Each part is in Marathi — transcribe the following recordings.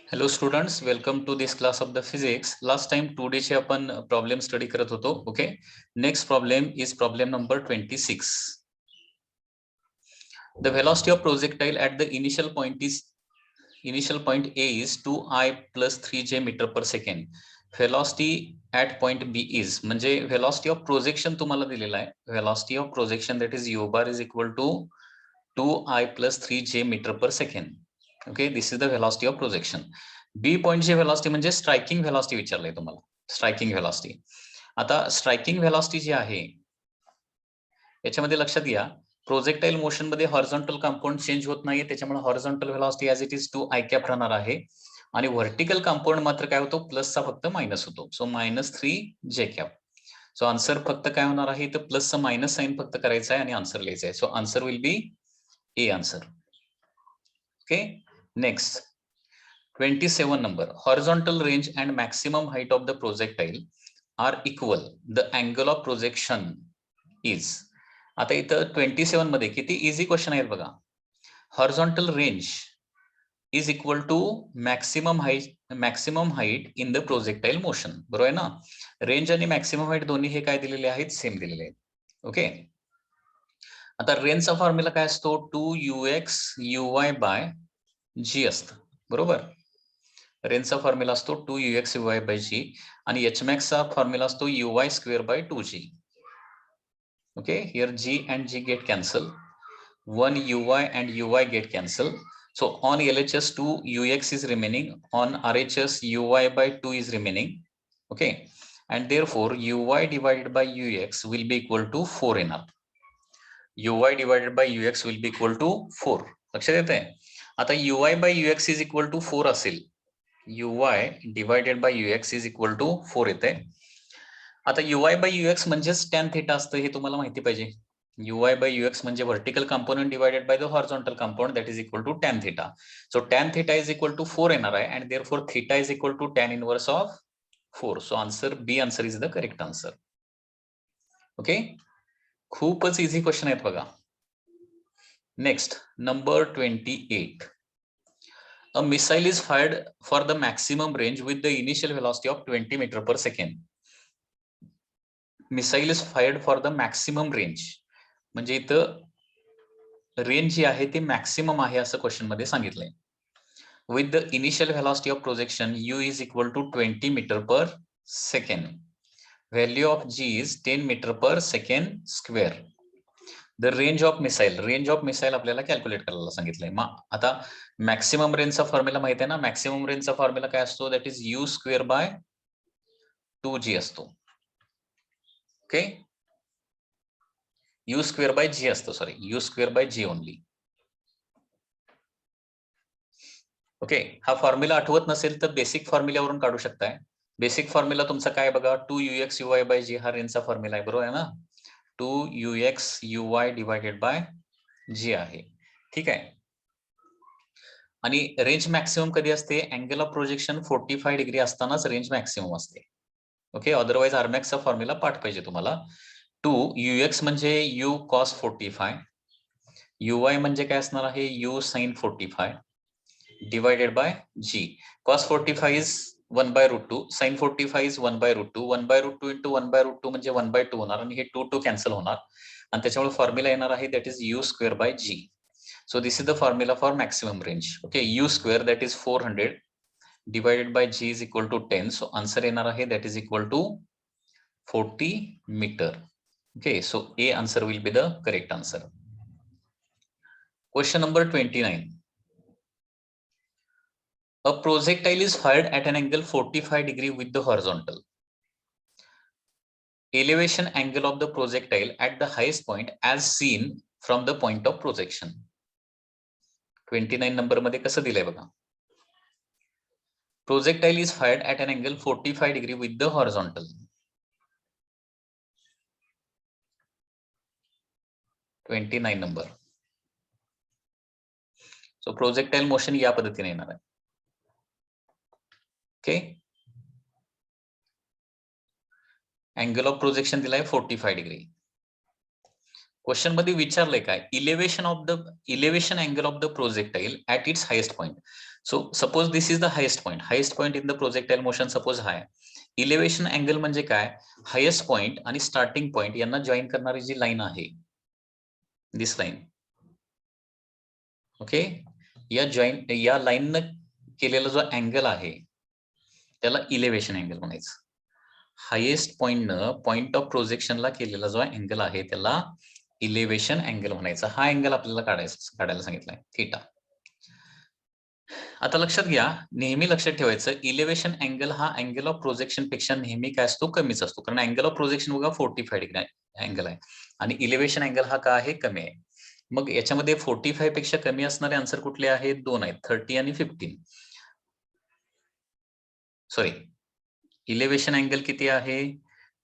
Hello students, welcome to this class of the physics. Last time 2D चे आपण problem study करत होतो. Okay. Next problem is problem number 26. The velocity of projectile at the initial point A is 2I plus 3j meter per second. Velocity at point B is म्हणजे velocity of projection तुम्हाला दिलेला आहे. Velocity of projection that is u bar is equal to 2I plus 3j meter per second. Okay, this is the velocity of projection. B पॉइंटची व्हेलॉसिटी म्हणजे स्ट्रायकिंग व्हेलॉसिटी विचारलंय तुम्हाला. Striking velocity. आता स्ट्रायकिंग व्हेलॉसिटी जी आहे याच्यामध्ये लक्षात घ्या, प्रोजेक्टाईल मोशन मध्ये हॉरिझॉन्टल कंपाऊंड चेंज होत नाहीये, त्याच्यामुळे horizontal velocity as it is 2I cap राहणार आहे. आणि व्हर्टिकल कंपाऊंड मात्र काय होतो, प्लसचा फक्त मायनस होतो. So -3j cap. So answer फक्त काय होणार आहे, तर प्लसचं मायनस साइन फक्त करायचं आहे आणि आन्सर लिहायचं आहे. So answer will B A answer. Okay. Next 27 number. Horizontal range and maximum height of the projectile are equal. The angle of projection is. आता इथं 27 मध्ये किती इझी क्वेश्चन आहेत बघा. Horizontal range is equal to maximum height in the projectile motion. बरोबर आहे ना. रेंज आणि मॅक्सिमम हाईट दोन्ही हे काय दिलेले आहेत, सेम दिलेले आहेत. ओके. आता रेंजचा फॉर्म्युला काय असतो, 2ux uy बाय g असतं. बरोबर. रेंजचा फॉर्म्युला असतो 2ux uy बाय g आणि hmaxचा फॉर्म्युला असतो uy square by 2g. Okay. Here g and g get cancel. 1 uy and uy get cancel. So on LHS 2 ux is remaining, on RHS uy by 2 is remaining. Okay. And therefore uy divided by ux will be equal to 4 येणार. uy divided by ux will be equal to 4. लक्षात येतंय. आता uy by ux is equal to 4 असेल, uy divided by ux is equal to 4 येते. आता uy by ux म्हणजेच tan थीटा असतं, हे तुम्हाला माहिती पाहिजे. uy by ux म्हणजे vertical component divided by the horizontal component that is equal to tan theta. So tan theta is equal to 4 येणार आहे and therefore theta is equal to tan inverse of 4. So answer B answer is the correct answer. Okay. खूपच इझी क्वेश्चन आहेत बघा. Next number 28. A missile is fired for the maximum range with the initial velocity of 20 meter per second. Missile is fired for the maximum range. म्हणजे इथं रेंज जी आहे ती मॅक्सिमम आहे असं क्वेश्चन मध्ये सांगितलंय. With the initial velocity of projection u is equal to 20 meter per second. Value of g is 10 meter per second square. The range of missile आपल्याला कॅल्क्युलेट करायला सांगितलंय. मग आता मॅक्सिमम रेंजचा फॉर्म्युला माहिती आहे ना. मॅक्सिमम रेंजचा फॉर्म्युला काय असतो, that is U square by 2g असतो. Okay. You square by G असतो, sorry U square by G only. Okay. हा फॉर्म्युला आठवत नसेल तर बेसिक फॉर्म्युल्यावरून काढू शकताय. बेसिक फॉर्म्युला तुमचा काय बघा, 2ux uy बाय जी हा रेंजचा फॉर्म्युला आहे. बरोबर आहे ना. 2ux uy डिवायडेड बाय जी आहे. ठीक आहे. आणि रेंज मॅक्सिमम कधी असते, अँगल ऑफ प्रोजेक्शन 45 डिग्री असतानाच रेंज मॅक्सिमम असते. ओके. अदरवाइज आरमॅक्सचा फॉर्म्युला पाठ पाहिजे तुम्हाला. 2ux म्हणजे u cos 45, uy म्हणजे काय असणार आहे, u sin 45 divided by g. cos 45 is 1/√2, sin 45 is 1/√2, 1/√2 into 1/√2 म्हणजे 1/2 होणार आणि हे 2 कॅन्सल होणार आणि त्याच्यामुळे फॉर्म्युला येणार आहे that is u square by g. So this is the formula for maximum range. Okay, u square that is 400 divided by g is equal to 10. So answer येणार आहे that is equal to 40 meter. Okay, so A answer will be the correct answer. Question number 29. A projectile is fired at an angle 45 degree with the horizontal. Elevation angle of the projectile at the highest point as seen from the point of projection. 29 number मध्ये कसं दिलंय बघा. Projectile is fired at an angle 45 degree with the horizontal. 29 number. So projectile motion या पद्धतीने येणार आहे. ओके. अँगल ऑफ प्रोजेक्शन दिलाय 45 डिग्री. क्वेश्चन मध्ये विचारलंय काय, elevation angle of the projectile at it's highest point. So suppose this is the highest point in the projectile motion suppose high. Elevation angle म्हणजे काय, हायेस्ट पॉइंट आणि स्टार्टिंग पॉइंट यांना जॉईन करणारी जी लाईन आहे, दिस लाईन, ओके, या लाईननं केलेला जो अँगल आहे त्याला इलेव्हेशन अँगल म्हणायचं. हायेस्ट पॉइंटनं पॉइंट ऑफ प्रोजेक्शनला केलेला जो अँगल आहे त्याला इलेव्हेशन अँगल म्हणायचा. हा अँगल आपल्याला काढायला सांगितलाय, थीटा. आता लक्षात घ्या, नेहमी लक्षात ठेवायचं, इलेव्हेशन अँगल हा अँगल ऑफ प्रोजेक्शन पेक्षा नेहमी काय असतो, कमीच असतो. कारण अँगल ऑफ प्रोजेक्शन बघा 45 डिग्री अँगल आहे आणि इलेव्हेशन अँगल हा काय आहे, कमी आहे. मग याच्यामध्ये 45 पेक्षा कमी असणारे आन्सर कुठले आहेत, दोन आहेत, 30 आणि 15. सॉरी, इलेव्हेशन अँगल किती आहे,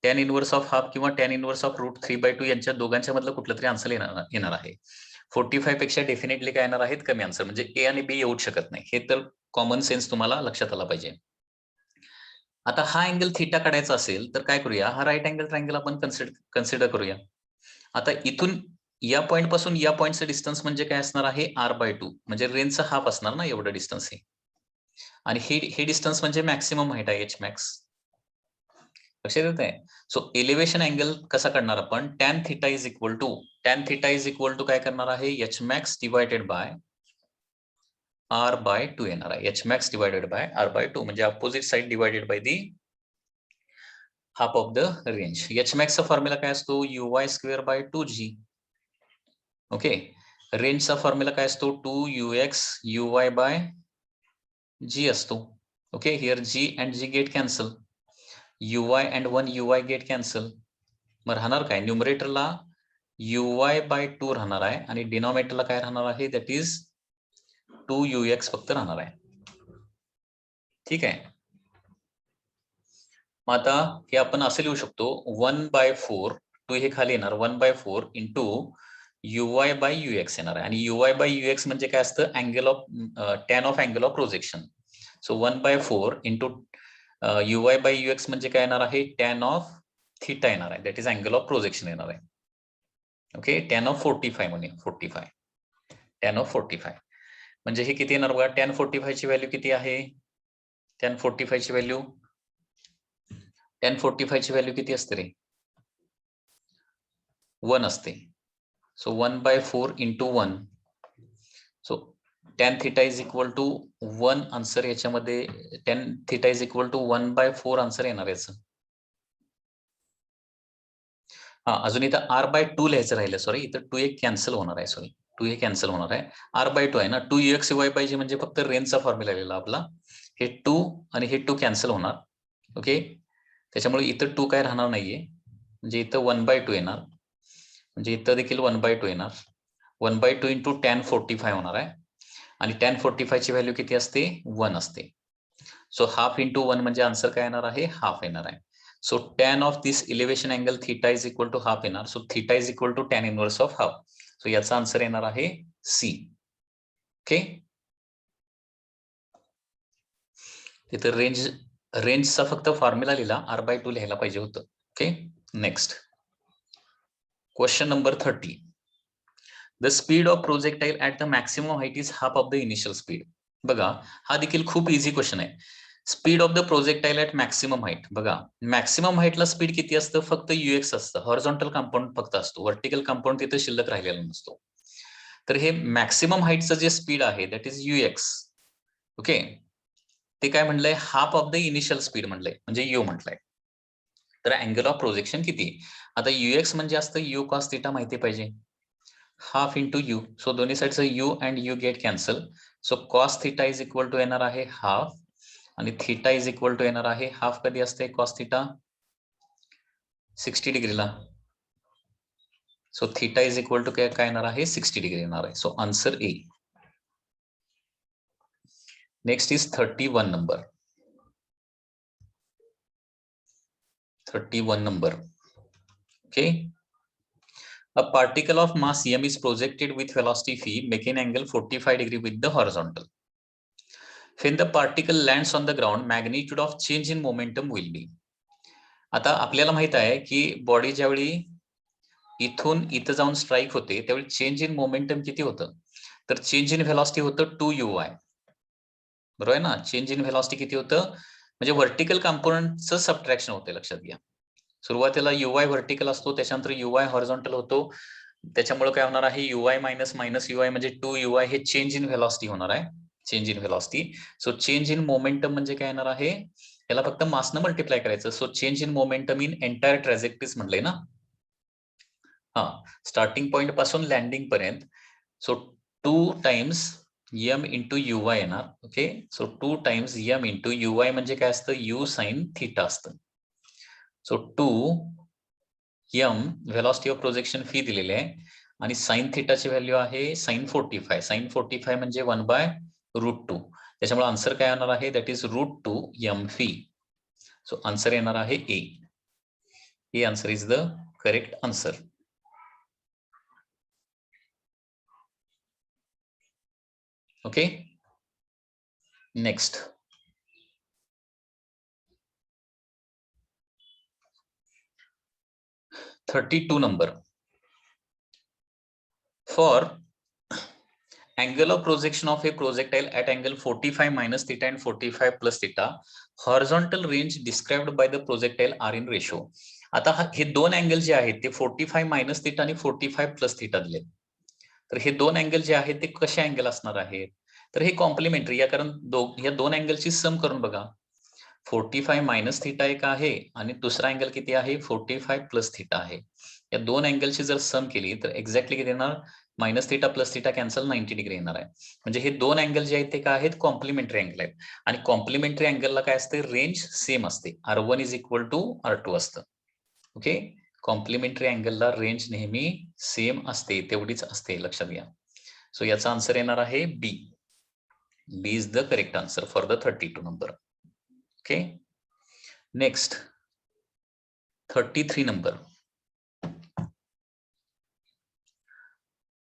tan इनवर्स ऑफ हाफ किंवा tan इनवर्स ऑफ √3/2 यांच्या दोघांच्या मधलं कुठलं तरी आन्सर येणार आहे. 45 पेक्षा डेफिनेटली काय येणार आहेत, कमी आन्सर, म्हणजे ए आणि बी येऊ शकत नाही. हे तर कॉमन सेन्स तुम्हाला लक्षात आला पाहिजे. आता हा अँगल थीटा काढायचा असेल तर काय करूया, हा राईट अँगल ट्रायंगल आपण कन्सिडर करूया. आता इथून या पॉइंट पासून या पॉइंटचं डिस्टन्स म्हणजे काय असणार आहे, r/2, म्हणजे रेंजचा हाफ असणार ना एवढं डिस्टन्स हे. आणि हे डिस्टन्स म्हणजे मॅक्सिमम हाईट आहे, h max. लक्षात येत आहे. सो एलिव्हेशन अँगल कसा करणार आपण, tan theta is equal to काय करणार आहे, h max divided by r/2 येणार आहे. h max divided by r/2 म्हणजे opposite side divided by the half of the range. h max चा फॉर्म्युला काय असतो, uy²/2g. ओके, रेंजचा फॉर्म्युला काय असतो, 2ux uy/g असतो. Okay, here g and g get cancel, uy and 1 uy get cancel. मग राहणार काय, न्यूमरेटरला uy/2 राहणार आहे आणि डिनॉमिनेटरला काय राहणार आहे, दॅट इज 2ux फक्त राहणार आहे. ठीक आहे. मग आता हे आपण असे लिहू शकतो, 1/4, 2 हे खाली येणार, 1/4 इंटू uy/ux येणार आहे. आणि uy/ux म्हणजे काय असतं, angle of tan of angle of projection. So 1/4 into uy/ux म्हणजे काय येणार आहे, tan ऑफ थीटा येणार आहे, that is angle of projection येणार आहे. ओके, tan ऑफ 45 म्हणूया, 45, tan ऑफ 45 म्हणजे हे किती येणार बघा, tan 45 ची व्हॅल्यू किती आहे, tan 45 ची व्हॅल्यू किती असते रे, 1 असते. So 1/4 into 1, so tan theta is equal to 1 answer. याच्यामध्ये tan theta is equal to 1/4 answer येणार याचं. हा, अजून इथं r/2 लिहायचं राहिलं, सॉरी, इथं 2 एक कॅन्सल होणार आहे, सॉरी, 2 हे कॅन्सल होणार आहे. r/2 आहे ना, 2ux uy पाहिजे म्हणजे फक्त रेंजचा फॉर्म्युला लिहिला आपला, हे 2 आणि हे 2 कॅन्सल होणार. ओके, त्याच्यामुळे इथं 2 काय राहणार नाहीये, म्हणजे इथं 1/2 येणार, म्हणजे इथं देखील 1/2 येणार. 1/2 इंटू tan 45 होणार आहे आणि tan 45 ची व्हॅल्यू किती असते, 1 असते. सो हाफ इंटू 1 म्हणजे आन्सर काय येणार आहे, हाफ येणार आहे. So tan of this elevation angle theta is equal to half येणार. So theta is equal to tan inverse of half. So याचा आन्सर येणार आहे सी. ओके, तिथं रेंजचा फक्त फॉर्म्युला लिहिला, r/2 लिहायला पाहिजे होतं. Okay, next question number 30. The speed of projectile at the maximum height is half of the initial speed. बघा, हा देखील खूप इझी क्वेश्चन आहे. Speed of the projectile at maximum height. बघा, मॅक्सिमम हाईटला स्पीड किती असतं, फक्त ux असतं, हॉरिझॉन्टल कंपाऊंड फक्त असतो, व्हर्टिकल कंपाऊंड तिथे शिल्लक राहिलेला नसतो. तर हे मॅक्सिमम हाईटचं जे स्पीड आहे दॅट इज ux. ओके, ते काय म्हणलंय, half of the initial speed म्हणलंय, म्हणजे u म्हटलंय. तर अँगल ऑफ प्रोजेक्शन किती, आता ux म्हणजे असतं u cos थीटा माहिती पाहिजे, हाफ इंटू यू. सो दोन्ही साईडचं u and u get cancel. So cos theta is equal to येणार आहे हाफ आणि थीटा इज इक्वल टू येणार आहे हाफ. कधी असते कॉस थीटा, 60 डिग्रीला. So theta is equal to काय येणार आहे, 60 डिग्री येणार आहे. So answer A. Next is 31 number. 31 number. Okay, a particle of mass m is projected with velocity phi making angle 45 degree with the horizontal. When the particle lands on the ground, magnitude of change in momentum will be. आता आपल्याला माहित आहे की बॉडी ज्यावेळी इथून इथं जाऊन स्ट्राईक होते त्यावेळी चेंज इन मोमेंटम किती होतं? तर चेंज इन व्हेलॉसिटी होतं 2uy. बरोबर आहे ना? चेंज इन व्हेलॉसिटी किती होतं? म्हणजे व्हर्टिकल कंपोनंटचं सबट्रॅक्शन होते, लक्षात घ्या. सुरुवातीला uy व्हर्टिकल असतो, त्याच्यानंतर uy हॉरिझॉन्टल होतो. त्याच्यामुळे काय होणार आहे? uy मायनस मायनस uy म्हणजे 2uy हे चेंज इन व्हेलॉसिटी होणार आहे. Change in velocity. So change in momentum म्हणजे काय येणार आहे? याला फक्त मासनं मल्टिप्लाय करायचं. So change in momentum in entire trajectories म्हटलंय ना. हा, स्टार्टिंग पॉइंट पासून लँडिंग पर्यंत. So 2 times m into uy येणार. Okay, so 2 times m into uy म्हणजे काय असतं? u साइन थिटा असतं. So 2 m velocity of projection phi दिलेली आहे आणि साइन थिटाची व्हॅल्यू आहे साइन 45. साइन 45 म्हणजे 1/√2. त्याच्यामुळे आन्सर काय येणार आहे? That is √2 m fee. So answer येणार आहे ए. हे answer is the correct answer. Okay, next. (32 number). For angle of projection of a projectile at angle 45 minus theta and 45 plus theta, horizontal range described by the projectile are in ratio. आता हे दोन अँगल जे आहेत ते 45 मायनस थिटा आणि 45 प्लस थिटा दिले. तर हे दोन अँगल जे आहेत ते कसे अँगल असणार आहेत? तर हे कॉम्प्लिमेंटरी या, कारण या दोन अँगलची सम करून बघा. 45 मायनस थिटा एक आहे आणि दुसरा अँगल किती आहे? 45 प्लस थिटा आहे. या दोन अँगलची जर सम केली तर एक्झॅक्टली किती येणार? Minus theta plus theta cancel 90 degree येणार आहे. म्हणजे हे दोन अँगल जे आहेत ते काय आहेत? कॉम्प्लिमेंटरी अँगल आहेत. आणि कॉम्प्लिमेंटरी अँगलला काय असते? रेंज सेम असते. R1 is equal to R2 असतं. ओके, कॉम्प्लिमेंटरी अँगलला रेंज नेहमी सेम असते, तेवढीच असते, लक्षात घ्या. सो याचा आन्सर येणार आहे B. B is the correct answer for the 32 number. Okay, next 33 number.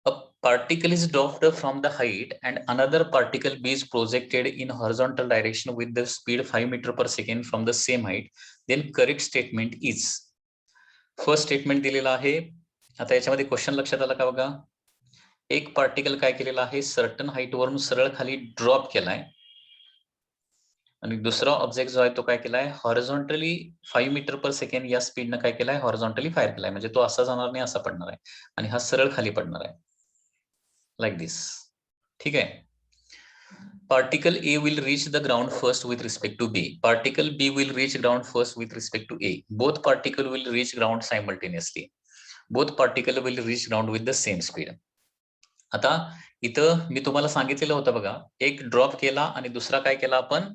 A particle is dropped from the height and another particle B is projected in horizontal direction with the speed 5 meter per second from the same height. Then correct statement is. First statement दिलेला आहे. आता याच्यामध्ये क्वेश्चन लक्षात आला का बघा? एक पार्टिकल काय केलेला आहे? सर्टन हाईट वरून सरळ खाली ड्रॉप केलाय आणि दुसरा ऑब्जेक्ट जो आहे तो काय केलाय? हॉरिझॉन्टली 5 मीटर पर सेकंड या स्पीडनं काय केलाय? हॉरिझॉन्टली फायर केलाय. म्हणजे तो असा जाणार नाही, असा पडणार आहे आणि हा सरळ खाली पडणार आहे, लाईक दिस. ठीक आहे. Particle A will reach the ground first with respect to B. Particle B will reach ground first with respect to A. Both particle will reach ground simultaneously. Both particle will reach ground with the same speed. आता इथं मी तुम्हाला सांगितलेलं होतं बघा, एक ड्रॉप केला आणि दुसरा काय केला आपण?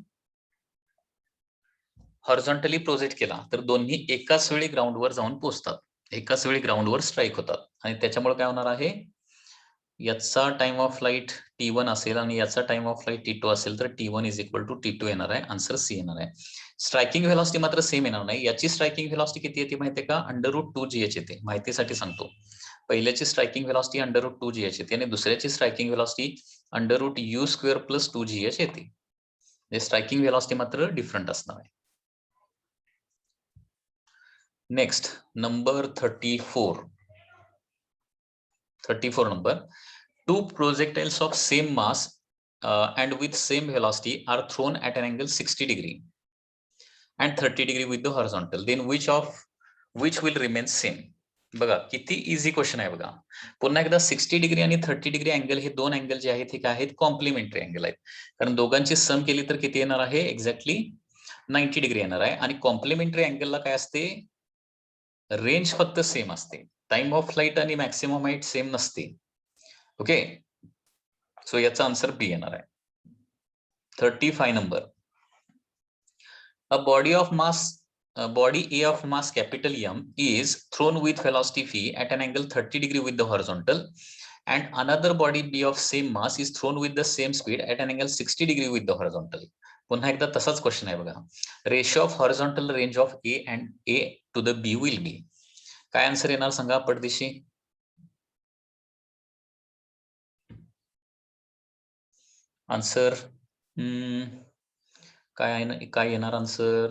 हॉरिझॉन्टली प्रोजेक्ट केला, तर दोन्ही एकाच वेळी ग्राउंडवर जाऊन पोहोचतात, एकाच वेळी ग्राउंडवर स्ट्राईक होतात आणि त्याच्यामुळे काय होणार आहे? याचा टाइम ऑफ फ्लाइट T1 असेल आणि याचा टाइम ऑफ फ्लाइट T2 असेल तर T1 is equal to T2 येणार आहे. आन्सर सी येणार आहे. स्ट्रायकिंग व्हेलॉसिटी मात्र सेम येणार नाही. याची स्ट्रायकिंग व्हेलॉसिटी किती येते माहितीये का? √2gh येते. माहितीसाठी सांगतो, पहिल्याची स्ट्रायकिंग व्हेलॉसिटी √2gh येते आणि दुसऱ्याची स्ट्रायकिंग व्हेलॉसिटी √u² + 2gh येते. स्ट्रायकिंग व्हेलॉसिटी मात्र डिफरंट असणार आहे. Next number 34. 34 number. Two projectiles of same mass and with same velocity are thrown at an angle 60 degree and 30 degree with the horizontal. Then which will remain same? बघा किती इझी क्वेश्चन आहे बघा. पुन्हा एकदा 60 डिग्री आणि 30 डिग्री अँगल हे दोन अँगल जे आहेत हे काय आहेत? कॉम्प्लिमेंटरी अँगल आहेत. कारण दोघांची सम केली तर किती येणार आहे? एक्झॅक्टली 90 डिग्री येणार आहे. आणि कॉम्प्लिमेंटरी अँगलला काय असते? रेंज फक्त सेम असते. टाइम ऑफ फ्लाइट आणि मॅक्सिमम हाईट सेम नसते. ओके, सो याचा आन्सर बी येणार आहे. 35 number. A body A of mass capital M is thrown with velocity v at an angle 30 degree with the horizontal, and another body B of same mass is thrown with the same speed at an angle 60 degree with the horizontal. पुन्हा एकदा तसाच क्वेश्चन आहे बघा. Ratio of horizontal range of A and A to the B will be. काय आन्सर येणार सांगा पडदिशी? आन्सर काय येणार आन्सर?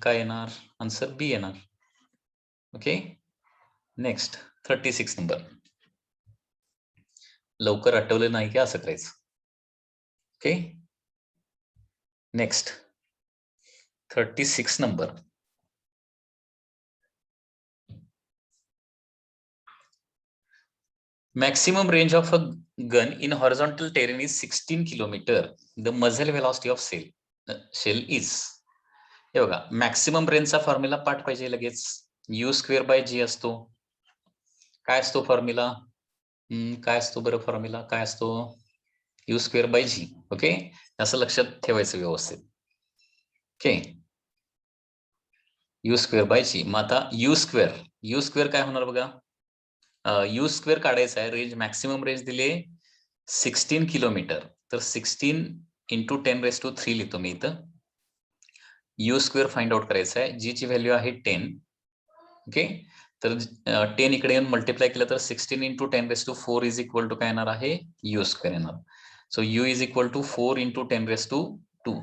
काय येणार आन्सर? बी येणार. Okay, next 36 number. लवकर आठवलं नाही की असं करायचं. Okay, next 36 number. Maximum range of a gun in horizontal terrain is 16 kilometer. The muzzle velocity of shell is. हे बघा, मॅक्सिमम रेंजचा फॉर्म्युला पाठ पाहिजे लगेच. यू स्क्वेअर बाय जी असतो. काय असतो फॉर्म्युला? काय असतो बरं फॉर्म्युला? काय असतो? U square by g. Okay, असं लक्षात ठेवायचं व्यवस्थित. Okay, you square by g. मग आता यू स्क्वेअर काय होणार बघा? यू स्क्वेअर काढायचा आहे. रेंज, मॅक्सिमम रेंज दिले 16 किलोमीटर. तर 16 इंटू 10⁻³ लिहितो मी इथं. यू स्क्वेअर फाइंड आउट करायचा आहे. जी ची व्हॅल्यू आहे 10. ओके, तर 10 इकडे येऊन मल्टिप्लाय केलं तर 16 इंटू 10⁻⁴ इज इक्वल टू काय येणार आहे? यू स्क्वेअर येणार. So u is equal to 4 into 10⁻².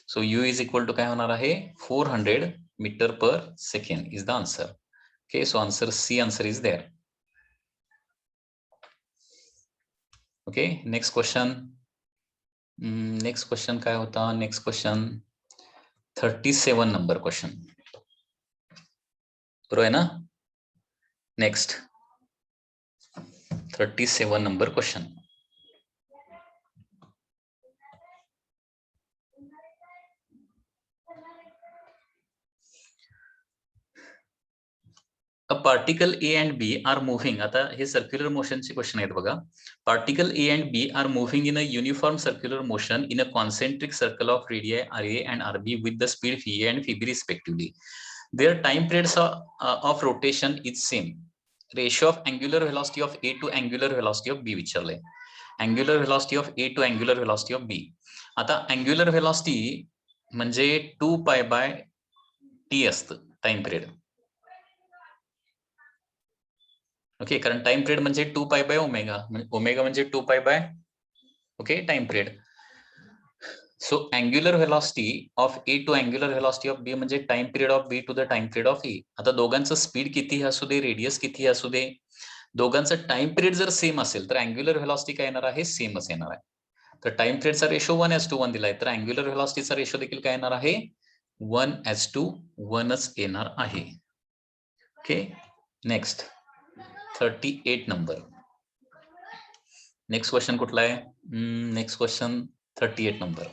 So u is equal to काय होणार आहे? 400 metre per second is the answer. Okay, so answer C answer is there. Okay, next question. Next question काय होता? Next question 37 number question. बरोबर आहे ना? Next 37 number question. A particle A and B are moving. आता हे सर्क्युलर मोशनचे क्वेश्चन आहेत बघा. Particle A and B are moving in a uniform circular motion in a concentric circle of radii RA and RB with the speed VA and VB respectively. Their time periods of rotation is same. Ratio of angular velocity of A to angular velocity of B विचारलंय. Angular velocity of A to angular velocity of B. आता angular velocity म्हणजे 2π/t असतं टाइम पिरियड. ओके, कारण टाइम पिरियड म्हणजे 2π/ω. ओमेगा म्हणजे 2π/, okay, time period. So angular velocity of A to angular velocity of B म्हणजे time period of B to the time period of A. आता दोघांचं स्पीड कितीही असू दे, रेडियस कितीही असू दे, दोघांचं टाइम पिरियड जर सेम असेल तर अँग्युलर व्हेलॉसिटी काय येणार आहे? सेमच येणार आहे. तर टाइम पिरियडचा रेशो 1:1 दिलाय, तर अँग्युलर व्हेलॉसिटीचा रेशो देखील काय येणार आहे? 1:1च येणार आहे. Okay, next 38 number. Next question कुठला आहे? Next question 38 number.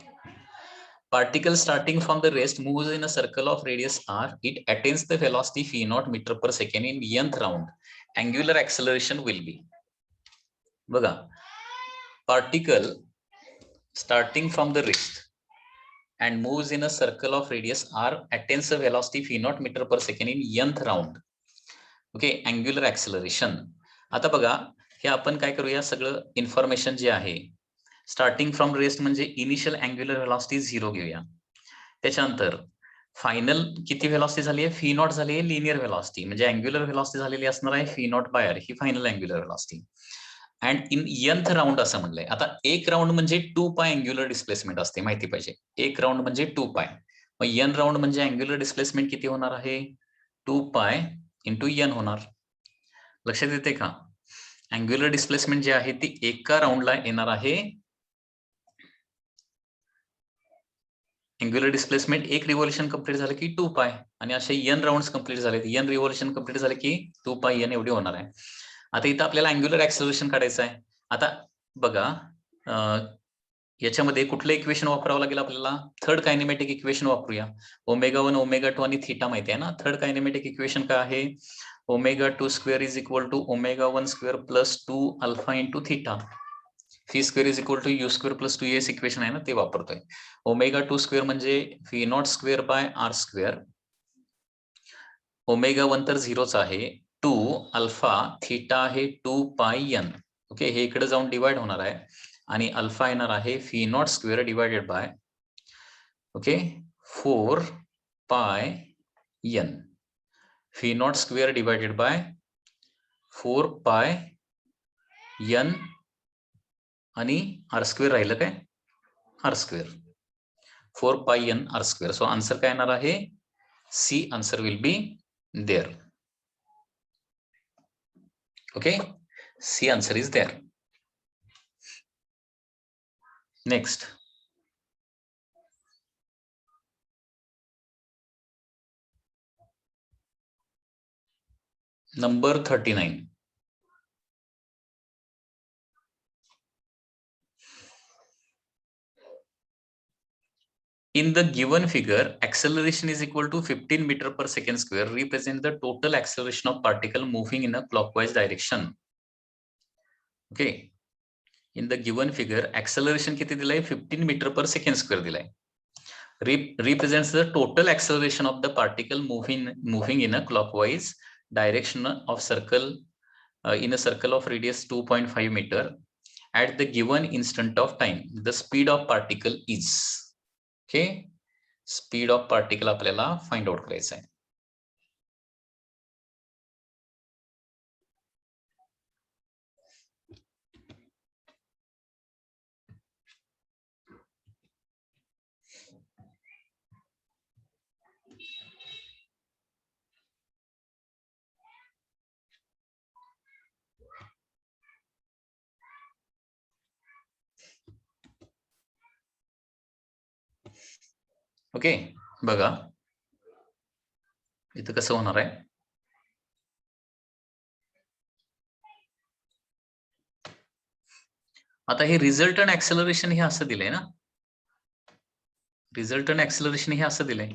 Particle starting from the rest moves in a circle of radius r. It attains the velocity v0 meter per second in nth round. Angular acceleration will be. बघा, particle starting from the rest and moves in a circle of radius r attains a velocity v0 meter per second in nth round. Okay, angular acceleration. आता बघा, हे आपण काय करूया, सगळं इन्फॉर्मेशन जे आहे स्टार्टिंग फ्रॉम रेस्ट म्हणजे इनिशियल अँग्युलर व्हेलॉसिटी 0 घेऊया. त्याच्यानंतर फायनल किती व्हेलॉसिटी झाली आहे? v0 झाली आहे लिनियर व्हेलॉसिटी, म्हणजे अँग्युलर व्हेलॉसिटी झालेली असणार आहे v0/r, he final angular velocity. And in nth round असं म्हणलंय. आता एक राऊंड म्हणजे 2π अँग्युलर डिस्प्लेसमेंट असते, माहिती पाहिजे. एक राऊंड म्हणजे 2π. मग n राऊंड म्हणजे अँग्युलर डिस्प्लेसमेंट किती होणार आहे? 2π इंटू n होणार. लक्षात येते का? अँग्युलर डिस्प्लेसमेंट जी आहे ती एका राऊंडला येणार आहे. अँग्युलर डिस्प्लेसमेंट एक रिव्होल्यूशन कंप्लीट झालं की 2π, आणि असे n राऊंड्स कंप्लीट झाले, n रिव्होल्यूशन कंप्लीट झाले की 2πn एवढी होणार आहे. आता इथं आपल्याला अँग्युलर ऍक्सेलरेशन काढायचं आहे. आता बघा, याच्यामध्ये कुठलं इक्वेशन वापरावं लागेल आपल्याला? थर्ड कायनेमॅटिक इक्वेशन वापरूया. ω1, ω2 आणि थीटा माहिती आहे ना. थर्ड कायनेमॅटिक इक्वेशन काय आहे? ω2² is equal to ω1² plus 2α into theta. v² is equal to u² plus 2as equation आहे ना, ते वापरतोय. ω2² म्हणजे v0²/r². ω1 तर 0च आहे. 2α, थीटा आहे 2πn. ओके, हे इकडे जाऊन डिवाइड होणार आहे आणि अल्फा येणार आहे v0² divided by, okay, 4πn. v0² divided by 4πn आणि r² राहिलं काय? r². 4πn r². So answer काय येणार आहे? C answer will be there. Okay, C answer is there. Next. Number 39. In the given figure, acceleration is equal to 15 meter per second square represent the total acceleration of particle moving in a clockwise direction. Okay. In the given figure, acceleration किती दिलाय 15 meter per second square दिलाय. Represents the total acceleration of the particle moving in a clockwise direction of circle in a circle of radius 2.5 meter at the given instant of time. The speed of particle is. Okay. Speed of particle आपल्याला फाइंड आउट करायचं आहे. ओके, बघा इथं कसं होणार आहे. आता हे रिझल्टंट ऍक्सेलरेशन हे असं दिलंय ना, रिझल्टंट ऍक्सेलरेशन हे असं दिलंय,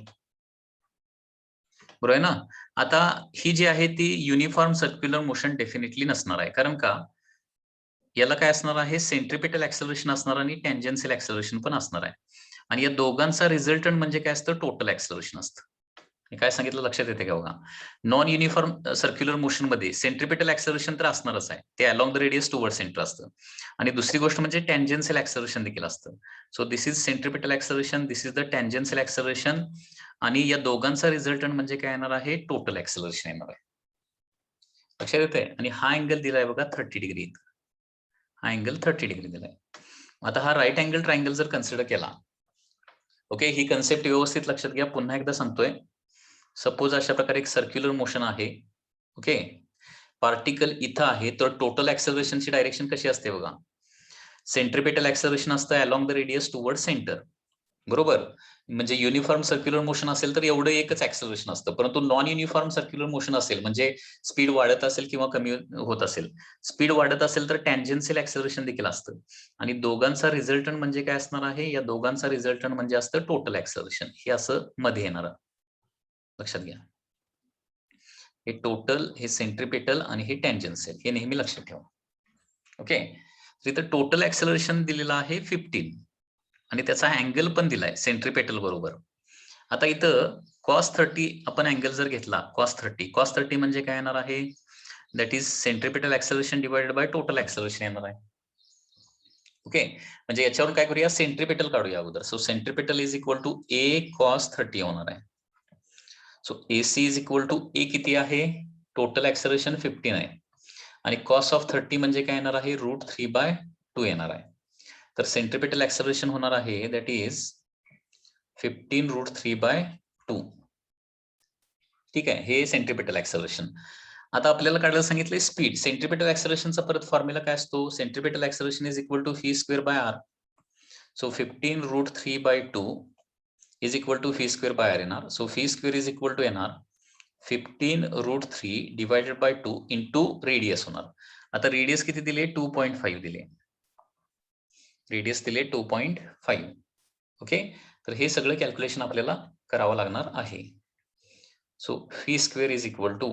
बरोबर आहे ना. आता ही जी आहे ती युनिफॉर्म सर्क्युलर मोशन डेफिनेटली नसणार आहे, कारण का याला काय असणार आहे, सेंट्रिपेटल ऍक्सेलरेशन असणार आणि टँजेन्शियल ऍक्सेलरेशन पण असणार आहे. आणि या दोघांचा रिझल्टंट म्हणजे काय असतं, टोटल ऍक्सेलरेशन असतं. काय सांगितलं लक्षात येते का बघा. नॉन युनिफॉर्म सर्क्युलर मोशन मध्ये सेंट्रिपेटल ऍक्सेलरेशन तर असणारच आहे, ते along the radius toward centre असतं. आणि दुसरी गोष्ट म्हणजे टँजेन्शियल ऍक्सेलरेशन देखील असतं. So this is centripetal acceleration, this is the tangential acceleration, आणि या दोघांचा रिझल्टंट म्हणजे काय येणार आहे, टोटल ऍक्सेलरेशन येणार आहे. लक्षात येते. आणि हा अँगल दिलाय बघा 30 डिग्री, हा अँगल 30 डिग्री दिलाय. आता हा राईट अँगल ट्रायंगल जर कन्सिडर केला, ओके, ही कन्सेप्ट व्यवस्थित लक्षात घ्या. पुन्हा एकदा सांगतोय, सपोज अशा प्रकारे एक सर्क्युलर मोशन आहे. ओके, पार्टिकल इथं आहे, तर टोटल ऍक्सेलरेशनची डायरेक्शन कशी असते बघा, सेंट्रिपेटल ऍक्सेलरेशन असतं along the radius toward centre, बरोबर. म्हणजे युनिफॉर्म सर्क्युलर मोशन असेल तर एवढं एकच ऍक्सेलरेशन असतं, परंतु नॉन युनिफॉर्म सर्क्युलर मोशन असेल म्हणजे स्पीड वाढत असेल किंवा कमी होत असेल, स्पीड वाढत असेल तर टँजेन्शियल ऍक्सेलरेशन देखील असतं. आणि दोघांचा रिझल्टंट म्हणजे काय असणार आहे, या दोघांचा रिझल्टंट म्हणजे असतं टोटल ऍक्सेलरेशन. हे असं मध्ये येणार, लक्षात घ्या. हे टोटल, हे सेंट्रिपेटल आणि हे टँजेन्शियल, हे नेहमी लक्षात ठेवा. ओके, इथं टोटल ऍक्सेलरेशन दिलेलं आहे 15 आणि त्याचा अँगल पण दिलाय सेंट्रिपेटल बरोबर. आता इथं cos 30 आपण अँगल जर घेतला, cos 30 म्हणजे काय येणार आहे, that is centripetal acceleration divided by total acceleration येणार आहे. ओके, म्हणजे याच्यावरून काय करूया, सेंट्रिपेटल काढूया अगोदर. So centripetal is equal to a cos 30 होणार आहे. So AC is equal to a किती आहे, टोटल ऍक्सेलरेशन 15 आहे, आणि cos ऑफ 30 म्हणजे काय येणार आहे, √3/2 येणार आहे. तर सेंट्रिपेटल ऍक्सेलरेशन होणार आहे दॅट इज 15√3/2. ठीक आहे, हे सेंट्रिपेटल ऍक्सेलरेशन. आता आपल्याला काढायला सांगितलंय स्पीड. सेंट्रिपेटल ऍक्सेलरेशनचा परत फॉर्म्युला काय असतो, centripetal acceleration is equal to v²/r. So 15√3/2 is equal to v²/r येणार. So v² is equal to येणार 15√3 डिवायडेड बाय 2 इंटू रेडियस होणार. आता रेडियस किती दिले, 2.5 दिले, रेडियस दिले 2.5. ओके, तर हे सगळं कॅल्क्युलेशन आपल्याला करावं लागणार आहे. So v² is equal to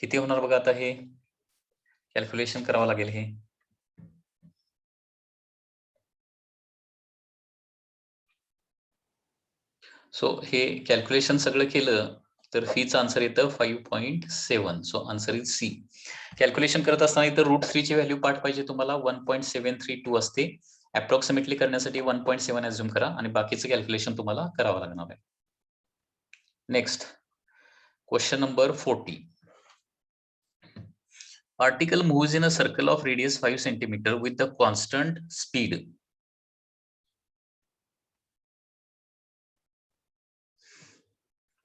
किती होणार बघा, आता हे कॅल्क्युलेशन करावं लागेल. हे सो हे कॅल्क्युलेशन सगळं केलं तर फीचं आन्सर येतं 5.7. So answer is C. Calculation करत असताना इथं √3 ची व्हॅल्यू पाठ पाहिजे तुम्हाला, 1.732 असते. अप्रॉक्सिमेटली करण्यासाठी 1.7 अझ्युम करा आणि बाकीचं कॅल्क्युलेशन तुम्हाला करावं लागणार आहे. Next question number 40. Particle moves in a circle of radius 5 centimeter with the constant speed.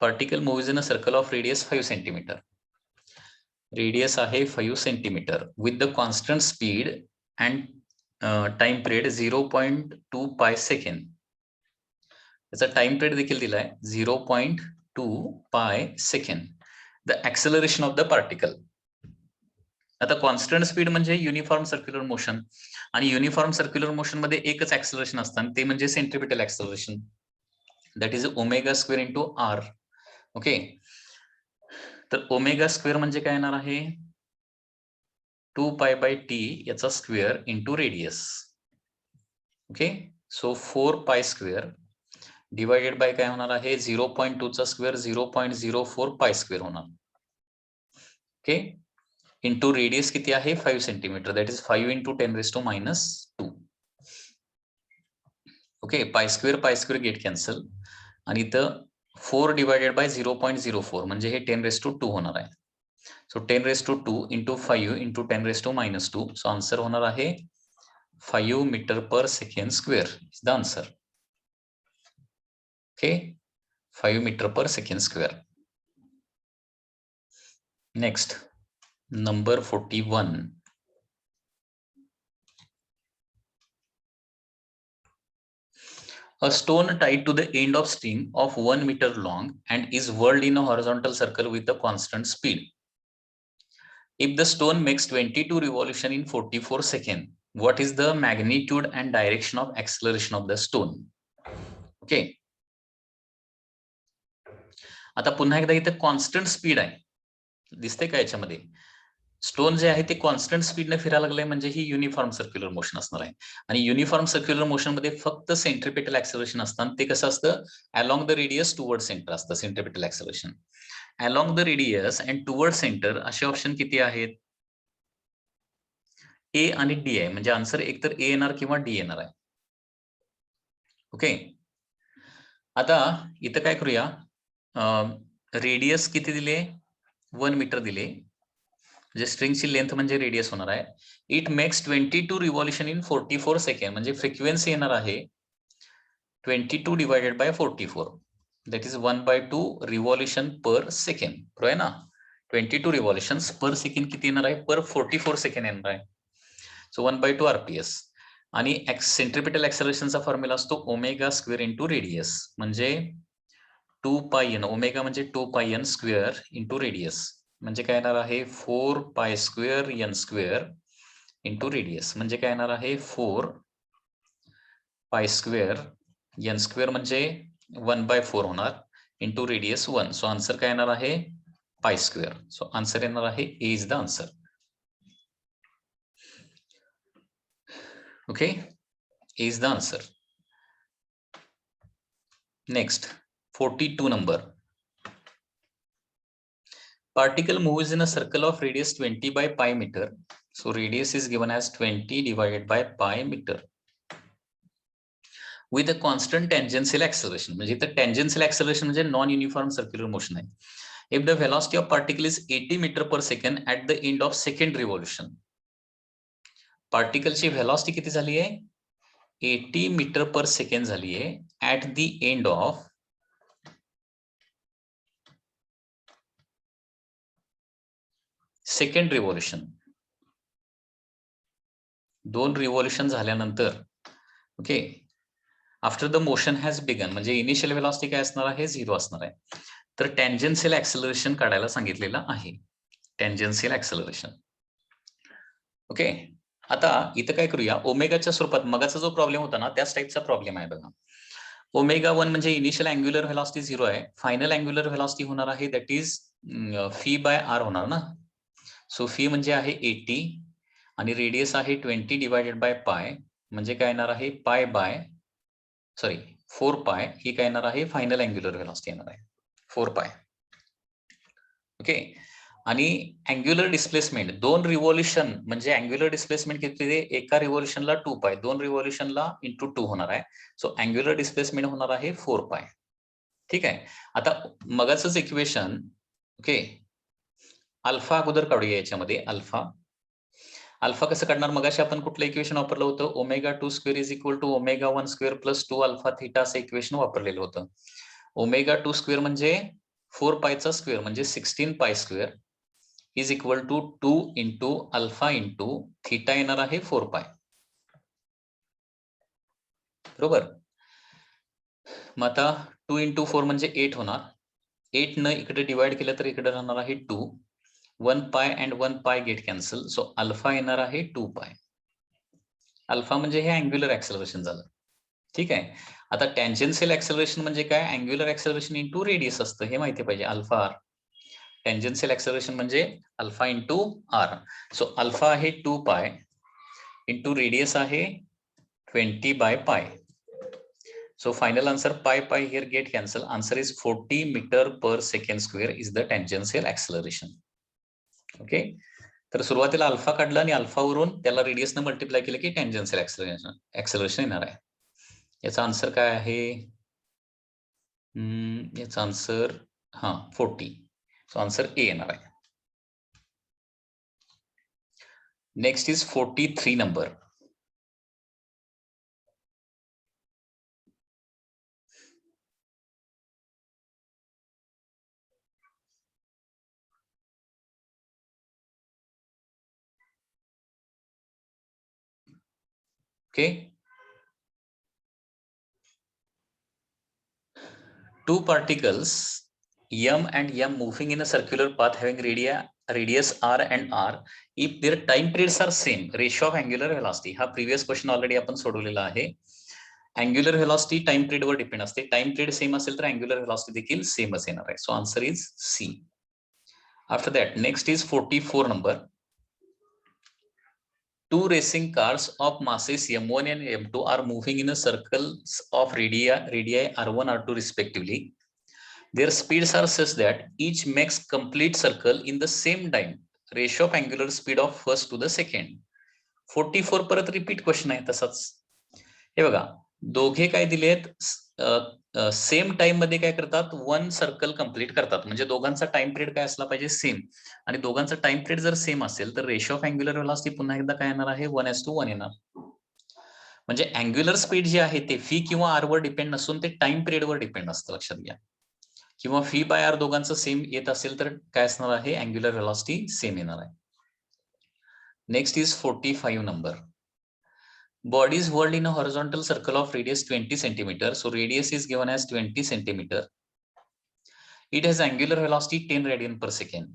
Particle moves in a circle of radius 5 centimeter. Radius आहे 5 centimetre with the constant speed and time period 0.2 pi second. त्याचा टाइम पिरियड देखील दिलाय 0.2 pi second. The acceleration of the particle. आता कॉन्स्टंट स्पीड म्हणजे युनिफॉर्म सर्क्युलर मोशन, आणि युनिफॉर्म सर्क्युलर मोशन मध्ये एकच ऍक्सेलरेशन असतं, ते म्हणजे centripetal acceleration, that is omega square into r. Okay, तर ओमेगा स्क्वेअर म्हणजे काय येणार आहे 2 पाय बाय टी याचा square into radius. Okay, so 4 pi square divided by काय होणार आहे 0.2 चा स्क्वेअर 0.04 पाय स्क्वेअर होणार. ओके, इंटू रेडियस किती आहे 5 centimetre, that is 5 into 10⁻². Okay, pi square get cancel, आणि इथं 4 डिवायडेड बाय 0.04 म्हणजे हे 10⁻² होणार आहे. So 10⁻² into 5 into 10⁻². So answer होणार आहे 5 metre per second square is the answer. Okay, 5 metre per second square. Next, number 41. A stone tied to the end of string of 1 meter long and is whirled in a horizontal circle with a constant speed. If the stone makes 22 revolution in 44 seconds, what is the magnitude and direction of acceleration of the stone? Okay. आता पुन्हा एकदा इथे कॉन्स्टंट स्पीड आहे, दिसते का याच्यामध्ये? स्टोन जे आहे ते कॉन्स्टंट स्पीडने फिरायला लागले म्हणजे ही युनिफॉर्म सर्क्युलर मोशन असणार आहे. आणि युनिफॉर्म सर्क्युलर मोशन मध्ये फक्त सेंट्रिपिटल ऍक्सेलरेशन असतं, ते कसं असतं along the radius toward centre असतं centripetal acceleration. Along the radius and toward centre असे ऑप्शन किती आहेत? ए आणि डी आहे, म्हणजे आन्सर एकतर ए येणार किंवा डी येणार आहे. ओके, आता इथं काय करूया, रेडियस किती दिले 1 मीटर दिले, म्हणजे स्ट्रिंगची लेंथ म्हणजे रेडियस होणार आहे. It makes 22 revolution in 44 second, म्हणजे फ्रिक्वेन्सी येणार आहे 22 divided by 44, that is 1/2 revolution per second. बरोबर आहे ना? 22 रिव्हॉल्युशन्स पर सेकंड किती येणार आहे पर 44 सेकंड येणार आहे. So 1/2 RPS. आणि सेंट्रिपिटल ऍक्सेलरेशनचा फॉर्म्युला असतो ओमेगा स्क्वेअर इंटू रेडियस, म्हणजे 2 पाय एन. ओमेगा म्हणजे 2 पाय एन स्क्वेअर इंटू रेडियस, म्हणजे काय येणार आहे 4 pi square n square into radius, म्हणजे काय येणार आहे 4 पाय स्क्वेअर एन स्क्वेअर म्हणजे 1/4 होणार इंटू रेडियस 1. सो आन्सर काय येणार आहे पाय स्क्वेअर. सो आन्सर येणार आहे A is the answer. Okay, A is the answer. Next 42 number. Particle moves in a circle of radius 20 by pi meter. So radius is given as 20 divided by pi meter with a constant tangential acceleration. म्हणजे इथं tangential acceleration म्हणजे नॉन युनिफॉर्म सर्क्युलर मोशन आहे. If the velocity of particle is 80 meter per second at the end of second revolution. पार्टिकलची व्हेलॉसिटी किती झाली आहे 80 मीटर पर सेकंड झाली आहे at the end of second revolution. 2 revolution झाल्यानंतर, okay, after the motion has begun, म्हणजे इनिशियल व्हेलॉसिटी काय असणार आहे 0 असणार आहे. तर टँजेन्शियल ऍक्सेलरेशन काढायला सांगितलेलं आहे, टँजेन्शियल ऍक्सेलरेशन. ओके, आता इथं काय करूया ओमेगाच्या स्वरूपात, मगाचा जो प्रॉब्लेम होता ना त्याच टाईपचा प्रॉब्लेम आहे बघा. ओमेगा 1 म्हणजे इनिशियल अँग्युलर व्हेलॉसिटी 0 आहे, फायनल अँग्युलर व्हेलॉसिटी होणार आहे that is phi by r होणार ना. सो फी म्हणजे आहे 80 आणि रेडियस आहे 20 डिवायडेड बाय पाय, म्हणजे काय येणार आहे पाय बाय 4 पाय, ही काय येणार आहे फायनल अँग्युलर व्हेलॉसिटी येणार आहे 4 पाय. ओके, आणि अँग्युलर डिस्प्लेसमेंट 2 रिव्होल्युशन म्हणजे अँग्युलर डिस्प्लेसमेंट किती आहे एका रिव्होल्युशनला 2 पाय, 2 रिव्होल्युशनला इंटू 2 होणार आहे. सो अँग्युलर डिस्प्लेसमेंट होणार आहे 4 पाय. ठीक आहे, आता मगाचंच इक्वेशन, ओके, अल्फा अगोदर काढूया याच्यामध्ये. अल्फा कसं काढणार, मगाशी आपण कुठलं इक्वेशन वापरलं होतं omega 2 square is equal to omega 1 square plus 2 alpha theta असं इक्वेशन वापरलेलं होतं. ओमेगा 2 स्क्वेअर म्हणजे 4 पायचा स्क्वेअर म्हणजे 16 pi square is equal to 2 into alpha into theta येणार आहे 4 पाय. बरोबर. मग आता 2 इंटू 4 म्हणजे 8 होणार. 8 न इकडे डिवाइड केलं तर इकडे राहणार आहे 2. 1 पाय अँड 1 पाय गेट कॅन्सल. सो अल्फा येणार आहे 2 पाय. अल्फा म्हणजे हे अँग्युलर ऍक्सेलरेशन झालं. ठीक आहे. आता टँजेन्शियल ऍक्सेलरेशन म्हणजे काय? अँग्युलर ऍक्सेलरेशन इंटू रेडियस असतं, हे माहिती पाहिजे. Alpha r. टँजेन्शियल ऍक्सेलरेशन म्हणजे alpha into r. So alpha आहे 2 पाय इंटू रेडियस आहे 20 by pi. So final answer pi here get cancel. Answer is 40 meter per second square is the tangential acceleration. Okay. तर सुरुवातीला अल्फा काढला आणि अल्फा वरून त्याला रेडियसने मल्टिप्लाय केलं की टँजेन्शियल ऍक्सेलरेशन येणार आहे. याचा आन्सर काय आहे? याचा आन्सर 40. सो आन्सर ए येणार आहे. Next is 43 number. Okay. Two particles m and m moving in a circular path having radius r and r if their time periods are same, ratio of angular velocity. हा previous question already आपण सोडवलेला आहे. angular velocity time period वर डिपेंड असते. टाइम पिरियड सेम असेल तर angular velocity देखील सेमच येणार आहे. So answer is C. After that next is 44 number. Two racing cars of masses m1 and m2 are moving in a circles of radii r1 r2 respectively. Their speeds are such that each makes complete circle in the same time. Ratio of angular speed of first to the second. 44 परत रिपीट क्वेश्चन आहे तसाच. हे बघा, दोघे काय दिलेत, सेम टाइम मध्ये काय करतात, वन सर्कल कंप्लीट करतात. म्हणजे दोघांचा टाइम पिरियड काय असला पाहिजे, सेम. आणि दोघांचा टाइम पिरियड जर सेम असेल तर रेशो ऑफ अँग्युलर व्हेलॉसिटी पुन्हा एकदा काय येणार आहे, 1:1 येणार. म्हणजे अँग्युलर स्पीड जे आहे ते व्ही किंवा आर वर डिपेंड नसून ते टाइम पिरियड वर डिपेंड असतं, लक्षात घ्या. किंवा व्ही बाय आर दोघांचं सेम येत असेल तर काय असणार आहे, अँग्युलर व्हेलॉसिटी सेम येणार आहे. Next is 45 number. Body is whirled in a horizontal circle of radius 20 centimeter. So radius is given as 20 centimeter. It has angular velocity 10 radian per second.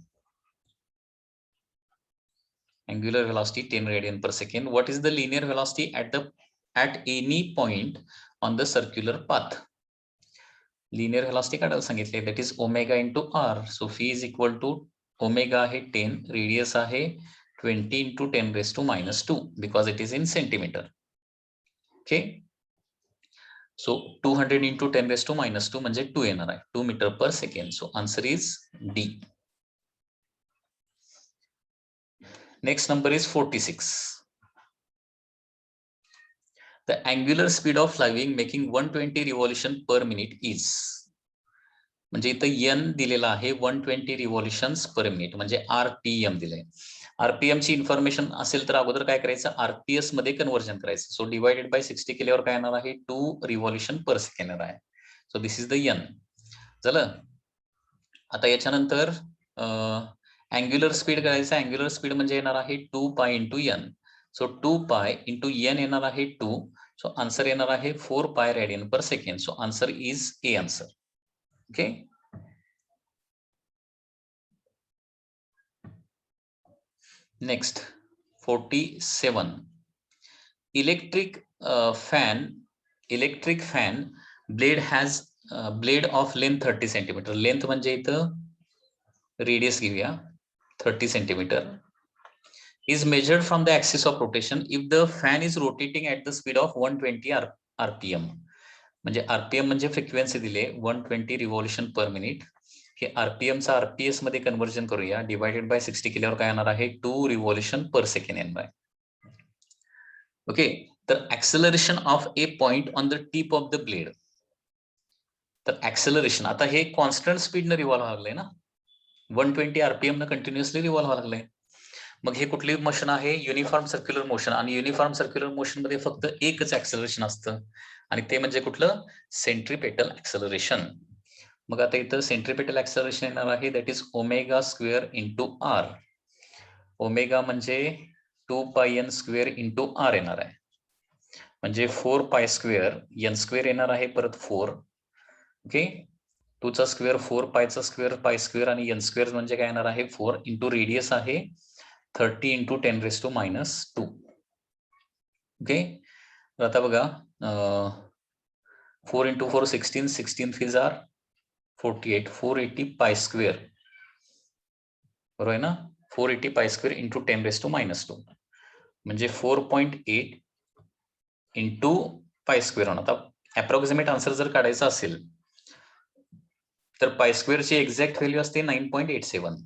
Angular velocity 10 radian per second. What is the linear velocity at any point on the circular path? Linear velocity काढायला सांगितले, that is omega into r. So phi is equal to omega आहे 10, radius आहे 20 into 10 raised to minus 2 because it is in centimeter. Okay. So 200 into 10 raised to minus 2 म्हणजे 2 येणार आहे, 2 meter per second. So answer is D. Next number is 46. The angular speed of flywheel making 120 revolution per minute is. म्हणजे इथं n दिलेला आहे 120 revolutions per minute म्हणजे RPM दिलंय. RPM ची इन्फॉर्मेशन असेल तर अगोदर काय करायचं, RPS मध्ये कन्वर्जन करायचं. सो डिवाइडेड बाय 60 केल्यावर काय येणार आहे, 2 रिव्हॉल्युशन पर सेकंड येणार आहे. So this is the n. झालं. आता याच्यानंतर अँग्युलर स्पीड करायचं. अँग्युलर स्पीड म्हणजे येणार आहे 2 pi into n. So 2 pi into n येणार आहे 2. सो आन्सर येणार आहे 4 pi radian per second. So answer is a answer. Okay. Next 47. Electric fan blade has blade of length 30 centimetre. Length म्हणजे इथं रेडियस घेऊया 30 centimetre. is measured from the axis of rotation if the fan is rotating at the speed of 120 rpm. म्हणजे rpm म्हणजे फ्रिक्वेन्सी दिले 120 रिव्हॉल्युशन पर मिनिट. हे आरपीएम चा आरपीएस मध्ये कन्वर्जन करूया. डिवाइडेड बाय 60 केल्यावर काय येणार आहे, 2 रिव्हॉल्युशन पर सेकंड येणार आहे. ओके. तर acceleration of A point on the tip of the blade. तर ऍक्सेलरेशन आता हे कॉन्स्टंट स्पीडने रिव्हॉल्व व्हायला लागलंय ना, 120 आरपीएम न कंटिन्युअसली रिव्हॉल्व व्हायला लागलंय. मग हे कुठली मोशन आहे, युनिफॉर्म सर्क्युलर मोशन. आणि युनिफॉर्म सर्क्युलर मोशन मध्ये फक्त एकच ऍक्सेलरेशन असतं आणि ते म्हणजे कुठलं, सेंट्रीपेटल ऍक्सेलरेशन. मग आता इथं सेंट्रीपेटल ऍक्सेलरेशन येणार आहे, that is omega square into r. Omega म्हणजे 2 पाय एन स्क्वेअर इंटू आर येणार आहे, म्हणजे 4 पाय स्क्वेअर एन स्क्वेअर येणार आहे, परत 4. ओके, 2 चा स्क्वेअर 4, पायचा स्क्वेअर पाय स्क्वेअर आणि एन स्क्वेअर म्हणजे काय येणार आहे 4 इंटू रेडियस आहे 30 इंटू 10⁻². ओके, आता बघा 4 इंटू 4 16, 16 3 जार 48, 480 पाय स्क्वेअर, बरोबर आहे ना, 480 पाय स्क्वेअर इंटू 10⁻², म्हणजे 4.8 इंटू पाय स्क्वेअर होणार. आता अप्रॉक्सिमेट आन्सर जर काढायचा असेल तर पाय स्क्वेअरची एक्झॅक्ट व्हॅल्यू असते 9.87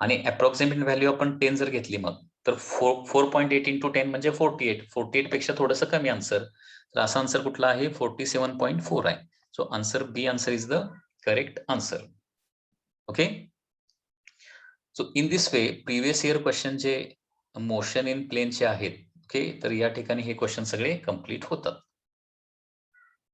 आणि अप्रॉक्सिमेट व्हॅल्यू आपण 10 जर घेतली मग तर 4.8 इंटू 10 म्हणजे 48. 48 पेक्षा थोडंसं कमी आन्सर, तर असा आन्सर कुठला आहे 47.4 आहे. So answer B answer is the correct answer. Okay, so in this way previous year question जे मोशन इन प्लेनचे आहेत, ओके, तर या ठिकाणी हे क्वेश्चन सगळे कम्प्लीट होतात.